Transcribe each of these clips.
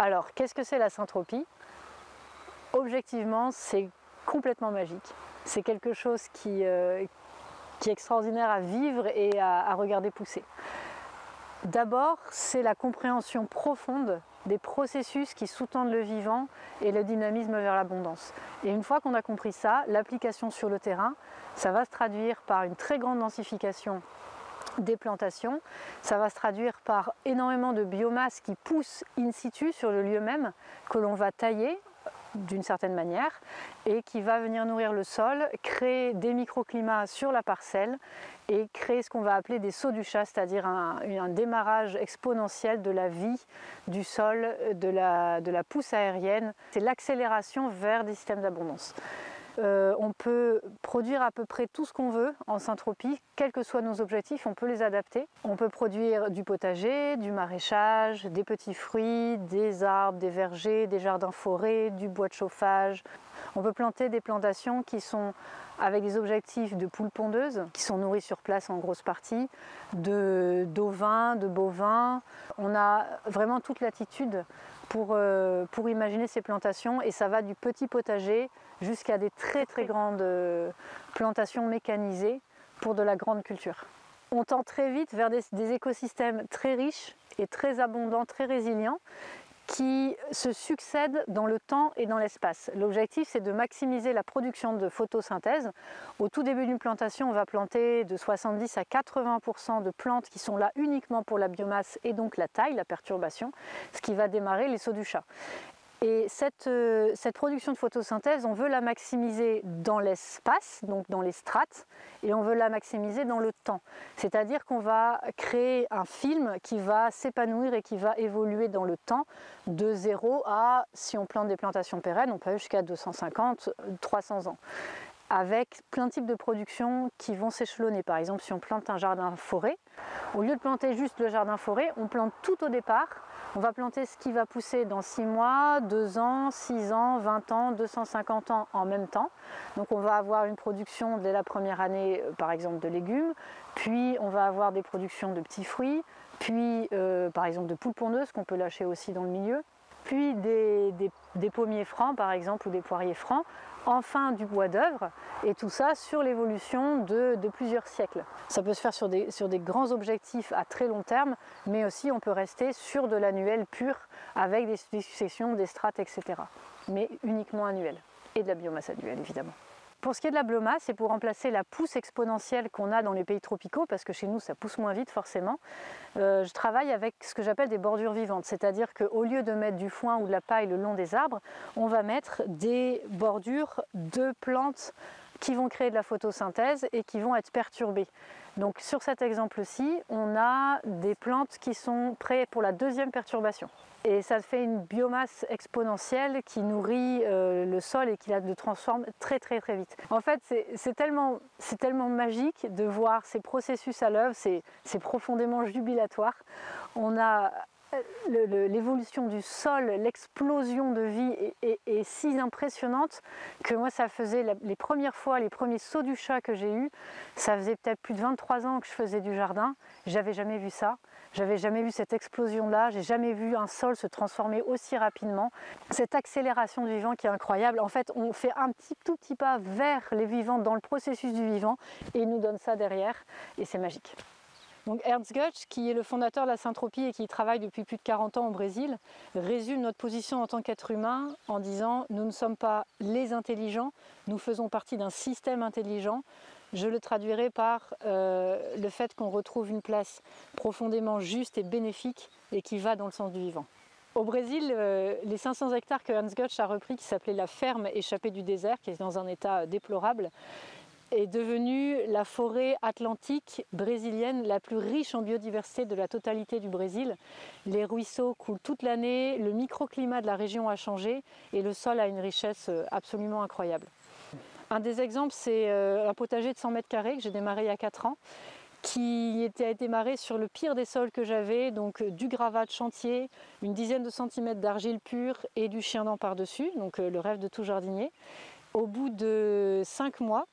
Alors, qu'est-ce que c'est la syntropie? Objectivement, c'est complètement magique. C'est quelque chose qui est extraordinaire à vivre et à regarder pousser. D'abord, c'est la compréhension profonde des processus qui sous-tendent le vivant et le dynamisme vers l'abondance. Et une fois qu'on a compris ça, l'application sur le terrain, ça va se traduire par une très grande densification des plantations, ça va se traduire par énormément de biomasse qui pousse in situ sur le lieu même, que l'on va tailler d'une certaine manière et qui va venir nourrir le sol, créer des microclimats sur la parcelle et créer ce qu'on va appeler des sauts du chat, c'est-à-dire un démarrage exponentiel de la vie du sol, de la pousse aérienne. C'est l'accélération vers des systèmes d'abondance. On peut produire à peu près tout ce qu'on veut en syntropie, quels que soient nos objectifs, on peut les adapter. On peut produire du potager, du maraîchage, des petits fruits, des arbres, des vergers, des jardins forêts, du bois de chauffage. On peut planter des plantations qui sont avec des objectifs de poules pondeuses, qui sont nourries sur place en grosse partie, d'ovins, de bovins. On a vraiment toute latitude pour imaginer ces plantations et ça va du petit potager jusqu'à des très grandes plantations mécanisées pour de la grande culture. On tend très vite vers des écosystèmes très riches et très abondants, très résilients, qui se succèdent dans le temps et dans l'espace. L'objectif, c'est de maximiser la production de photosynthèse. Au tout début d'une plantation, on va planter de 70 à 80% de plantes qui sont là uniquement pour la biomasse et donc la taille, la perturbation, ce qui va démarrer les sauts du chat. Et cette production de photosynthèse, on veut la maximiser dans l'espace, donc dans les strates, et on veut la maximiser dans le temps. C'est-à-dire qu'on va créer un film qui va s'épanouir et qui va évoluer dans le temps, de 0 à, si on plante des plantations pérennes, on peut aller jusqu'à 250, 300 ans. Avec plein de types de productions qui vont s'échelonner. Par exemple, si on plante un jardin forêt, au lieu de planter juste le jardin forêt, on plante tout au départ. On va planter ce qui va pousser dans 6 mois, 2 ans, 6 ans, 20 ans, 250 ans en même temps. Donc on va avoir une production dès la première année, par exemple de légumes, puis on va avoir des productions de petits fruits, puis par exemple de poules pondeuses qu'on peut lâcher aussi dans le milieu, puis des pommiers francs par exemple ou des poiriers francs, enfin du bois d'œuvre, et tout ça sur l'évolution de plusieurs siècles. Ça peut se faire sur des grands objectifs à très long terme, mais aussi on peut rester sur de l'annuel pur avec des successions, des strates, etc. Mais uniquement annuel, et de la biomasse annuelle évidemment. Pour ce qui est de la biomasse, c'est pour remplacer la pousse exponentielle qu'on a dans les pays tropicaux, parce que chez nous ça pousse moins vite forcément. Je travaille avec ce que j'appelle des bordures vivantes, c'est-à-dire qu'au lieu de mettre du foin ou de la paille le long des arbres, on va mettre des bordures de plantes qui vont créer de la photosynthèse et qui vont être perturbées. Donc sur cet exemple-ci, on a des plantes qui sont prêtes pour la deuxième perturbation. Et ça fait une biomasse exponentielle qui nourrit le sol et qui le transforme très vite. En fait, c'est tellement magique de voir ces processus à l'œuvre, c'est profondément jubilatoire. On a l'évolution du sol, l'explosion de vie est si impressionnante que moi ça faisait les premières fois, les premiers sauts du chat que j'ai eus, ça faisait peut-être plus de 23 ans que je faisais du jardin, j'avais jamais vu ça, j'avais jamais vu cette explosion là, j'ai jamais vu un sol se transformer aussi rapidement, cette accélération du vivant qui est incroyable. En fait on fait un tout petit pas vers les vivants dans le processus du vivant et il nous donne ça derrière et c'est magique. Donc Ernst Götz, qui est le fondateur de la syntropie et qui travaille depuis plus de 40 ans au Brésil, résume notre position en tant qu'être humain en disant « Nous ne sommes pas les intelligents, nous faisons partie d'un système intelligent ». Je le traduirai par le fait qu'on retrouve une place profondément juste et bénéfique et qui va dans le sens du vivant. Au Brésil, les 500 hectares que Ernst Götz a repris, qui s'appelait la ferme échappée du désert, qui est dans un état déplorable, est devenue la forêt atlantique brésilienne la plus riche en biodiversité de la totalité du Brésil. Les ruisseaux coulent toute l'année, le microclimat de la région a changé et le sol a une richesse absolument incroyable. Un des exemples, c'est un potager de 100 mètres carrés que j'ai démarré il y a 4 ans, qui a démarré sur le pire des sols que j'avais, donc du gravat de chantier, une dizaine de centimètres d'argile pure et du chien-dent par-dessus, donc le rêve de tout jardinier. Au bout de 5 mois,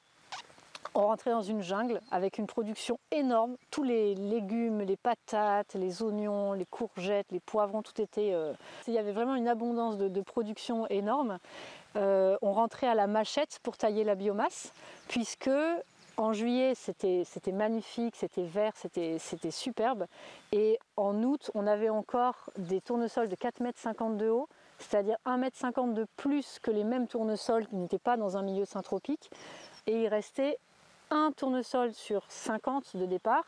On rentrait dans une jungle avec une production énorme. Tous les légumes, les patates, les oignons, les courgettes, les poivrons, tout était... Il y avait vraiment une abondance de production énorme. On rentrait à la machette pour tailler la biomasse, puisque en juillet c'était magnifique, c'était vert, c'était superbe. Et en août, on avait encore des tournesols de 4,50 m de haut, c'est-à-dire 1,50 m de plus que les mêmes tournesols qui n'étaient pas dans un milieu syntropique. Et il restait un tournesol sur 50 de départ,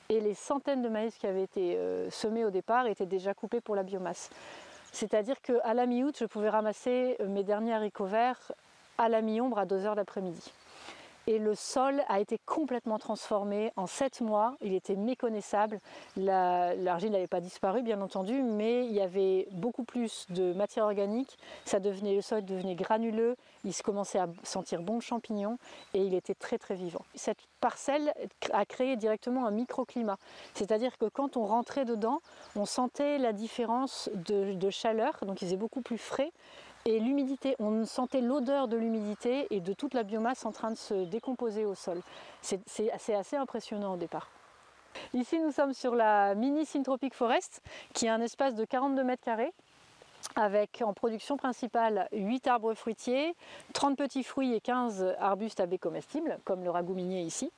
et les centaines de maïs qui avaient été semés au départ étaient déjà coupés pour la biomasse. C'est-à-dire qu'à la mi-août, je pouvais ramasser mes derniers haricots verts à la mi-ombre à 2 h d'après-midi. Et le sol a été complètement transformé en 7 mois, il était méconnaissable. L'argile n'avait pas disparu bien entendu, mais il y avait beaucoup plus de matière organique, le sol devenait granuleux, il se commençait à sentir bon le champignon et il était très très vivant. Cette parcelle a créé directement un microclimat, c'est-à-dire que quand on rentrait dedans, on sentait la différence de chaleur, donc il faisait beaucoup plus frais. Et l'humidité, on sentait l'odeur de l'humidité et de toute la biomasse en train de se décomposer au sol. C'est assez impressionnant au départ. Ici, nous sommes sur la mini Syntropic Forest, qui est un espace de 42 m², avec en production principale 8 arbres fruitiers, 30 petits fruits et 15 arbustes à baies comestibles, comme le ragouminier ici.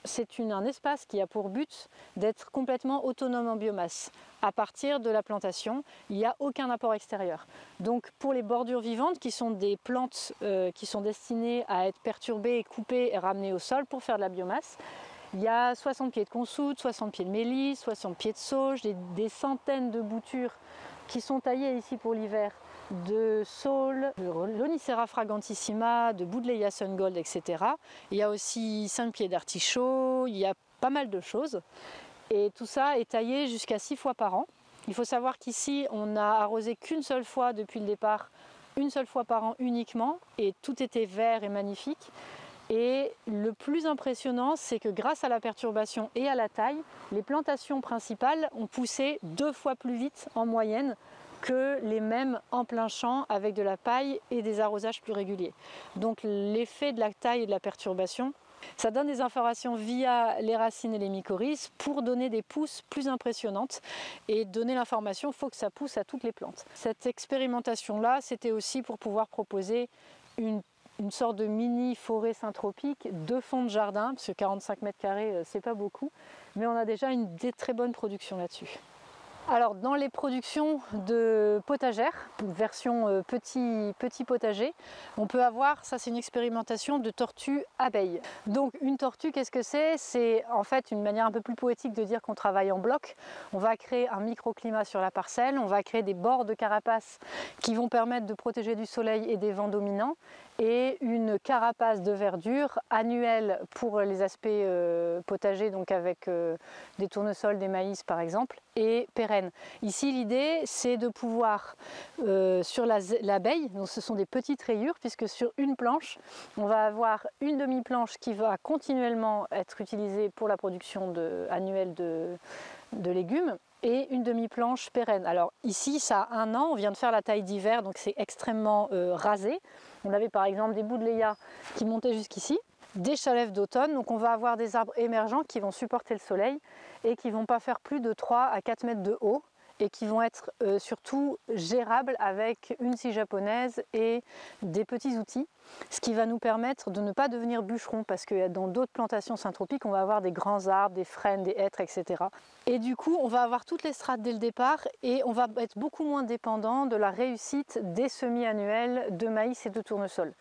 C'est un espace qui a pour but d'être complètement autonome en biomasse. À partir de la plantation, il n'y a aucun apport extérieur. Donc pour les bordures vivantes, qui sont des plantes qui sont destinées à être perturbées, coupées et ramenées au sol pour faire de la biomasse, il y a 60 pieds de consoude, 60 pieds de mélisse, 60 pieds de sauge, des centaines de boutures qui sont taillées ici pour l'hiver, de saule, de l'Onicera fragrantissima, de Buddleia sungold, etc. Il y a aussi 5 pieds d'artichaut, il y a pas mal de choses. Et tout ça est taillé jusqu'à 6 fois par an. Il faut savoir qu'ici, on n'a arrosé qu'une seule fois depuis le départ, une seule fois par an uniquement, et tout était vert et magnifique. Et le plus impressionnant, c'est que grâce à la perturbation et à la taille, les plantations principales ont poussé 2 fois plus vite en moyenne que les mêmes en plein champ avec de la paille et des arrosages plus réguliers. Donc l'effet de la taille et de la perturbation, ça donne des informations via les racines et les mycorhizes pour donner des pousses plus impressionnantes et donner l'information, il faut que ça pousse à toutes les plantes. Cette expérimentation-là, c'était aussi pour pouvoir proposer une sorte de mini forêt syntropique de fond de jardin, parce que 45 m², c'est pas beaucoup, mais on a déjà des très bonnes productions là-dessus. Alors dans les productions de potagères, version petit potager, on peut avoir, ça c'est une expérimentation de tortue abeille. Donc une tortue, qu'est-ce que c'est? C'est en fait une manière un peu plus poétique de dire qu'on travaille en bloc. On va créer un microclimat sur la parcelle, on va créer des bords de carapace qui vont permettre de protéger du soleil et des vents dominants, et une carapace de verdure annuelle pour les aspects potagers, donc avec des tournesols, des maïs par exemple, et pérenne. Ici l'idée c'est de pouvoir sur l'abeille, donc ce sont des petites rayures, puisque sur une planche on va avoir une demi-planche qui va continuellement être utilisée pour la production annuelle de légumes, et une demi-planche pérenne. Alors ici ça a 1 an, on vient de faire la taille d'hiver, donc c'est extrêmement rasé. On avait par exemple des Buddleia qui montaient jusqu'ici, des chalefs d'automne, donc on va avoir des arbres émergents qui vont supporter le soleil et qui ne vont pas faire plus de 3 à 4 mètres de haut, et qui vont être surtout gérables avec une scie japonaise et des petits outils, ce qui va nous permettre de ne pas devenir bûcheron, parce que dans d'autres plantations syntropiques on va avoir des grands arbres, des frênes, des hêtres, etc. Et du coup on va avoir toutes les strates dès le départ, et on va être beaucoup moins dépendant de la réussite des semis annuels de maïs et de tournesol.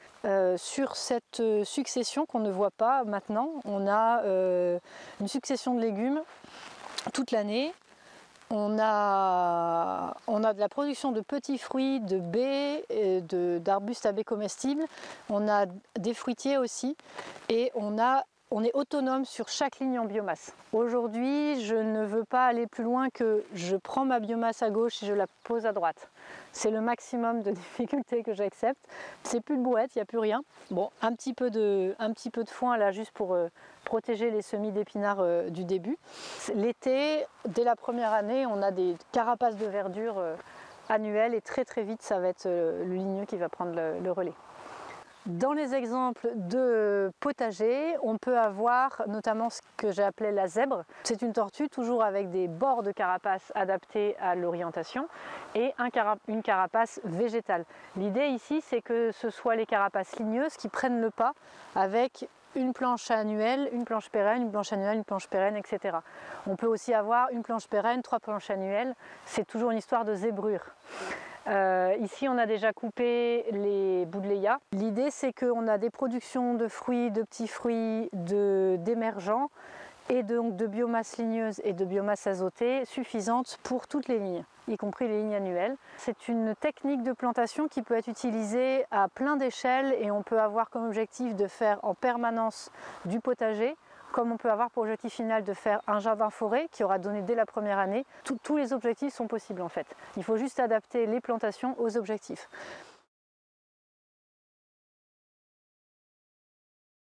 Sur cette succession qu'on ne voit pas maintenant, on a une succession de légumes toute l'année. On a de la production de petits fruits, de baies, d'arbustes à baies comestibles. On a des fruitiers aussi, et on est autonome sur chaque ligne en biomasse. Aujourd'hui, je ne veux pas aller plus loin que je prends ma biomasse à gauche et je la pose à droite. C'est le maximum de difficulté que j'accepte. C'est plus de brouette, il n'y a plus rien. Bon, un petit peu de foin là, juste pour protéger les semis d'épinards du début. L'été, dès la première année, on a des carapaces de verdure annuelles, et très très vite ça va être le ligneux qui va prendre le relais. Dans les exemples de potager, on peut avoir notamment ce que j'ai appelé la zèbre. C'est une tortue toujours avec des bords de carapace adaptés à l'orientation et une carapace végétale. L'idée ici, c'est que ce soit les carapaces ligneuses qui prennent le pas avec une planche annuelle, une planche pérenne, une planche annuelle, une planche pérenne, etc. On peut aussi avoir une planche pérenne, 3 planches annuelles. C'est toujours une histoire de zébrure. Ici, on a déjà coupé les Buddleia. L'idée, c'est qu'on a des productions de fruits, de petits fruits, d'émergents et donc de biomasse ligneuse et de biomasse azotée suffisantes pour toutes les lignes, y compris les lignes annuelles. C'est une technique de plantation qui peut être utilisée à plein d'échelles et on peut avoir comme objectif de faire en permanence du potager, comme on peut avoir pour objectif final de faire un jardin-forêt qui aura donné dès la première année. Tous les objectifs sont possibles en fait. Il faut juste adapter les plantations aux objectifs.